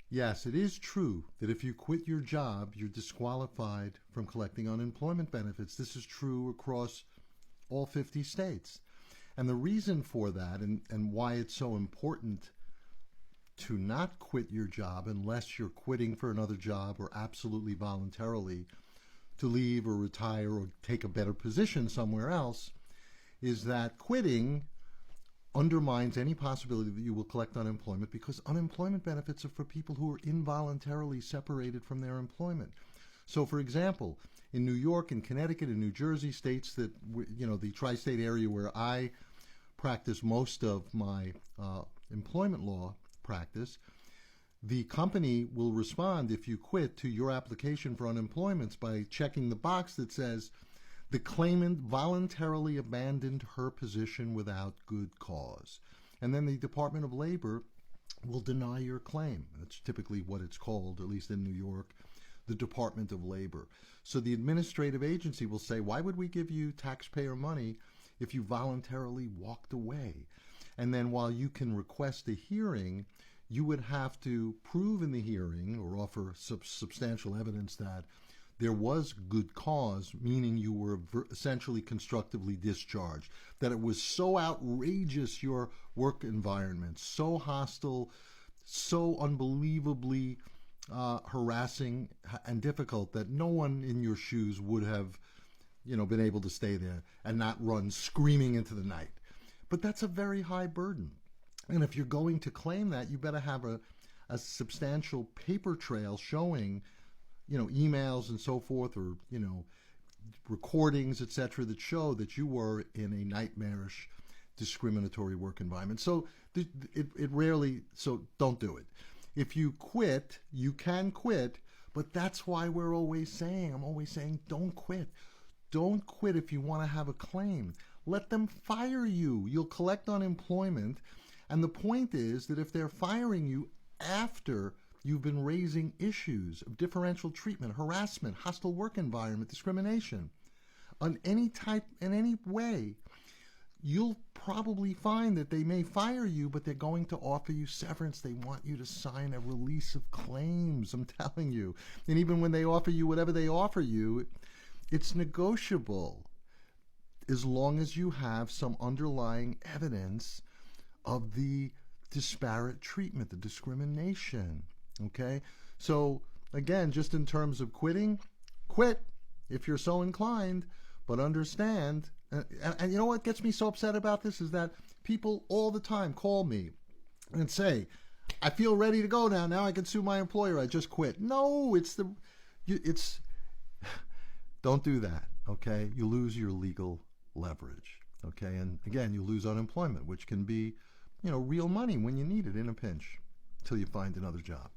Yes, it is true that if you quit your job, you're disqualified from collecting unemployment benefits. This is true across all 50 states. And the reason for that, and why it's so important to not quit your job unless you're quitting for another job or absolutely voluntarily to leave or retire or take a better position somewhere else, is that quitting undermines any possibility that you will collect unemployment, because unemployment benefits are for people who are involuntarily separated from their employment. So, for example, in New York and Connecticut and New Jersey, states that, the tri-state area where I practice most of my employment law practice, the company will respond if you quit to your application for unemployment by checking the box that says the claimant voluntarily abandoned her position without good cause. And then the Department of Labor will deny your claim. That's typically what it's called, at least in New York, the Department of Labor. So the administrative agency will say, why would we give you taxpayer money if you voluntarily walked away? And then while you can request a hearing, you would have to prove in the hearing or offer substantial evidence that there was good cause, meaning you were essentially constructively discharged, that it was so outrageous, your work environment, so hostile, so unbelievably harassing and difficult that no one in your shoes would have, been able to stay there and not run screaming into the night. But that's a very high burden. And if you're going to claim that, you better have a substantial paper trail showing, emails and so forth, or, recordings, etc., that show that you were in a nightmarish, discriminatory work environment. So it rarely, so don't do it. If you quit, you can quit, but that's why I'm always saying, don't quit. Don't quit if you want to have a claim. Let them fire you. You'll collect unemployment. And the point is that if they're firing you after you've been raising issues of differential treatment, harassment, hostile work environment, discrimination, on any type, in any way, you'll probably find that they may fire you, but they're going to offer you severance. They want you to sign a release of claims, I'm telling you. And even when they offer you whatever they offer you, it's negotiable as long as you have some underlying evidence of the disparate treatment, the discrimination. Okay? So, again, just in terms of quitting, quit if you're so inclined, but understand. And you know what gets me so upset about this is that people all the time call me and say, I feel ready to go now. Now I can sue my employer. I just quit. No, don't do that. Okay? You lose your legal leverage. Okay? And again, you lose unemployment, which can be, real money when you need it in a pinch, until you find another job.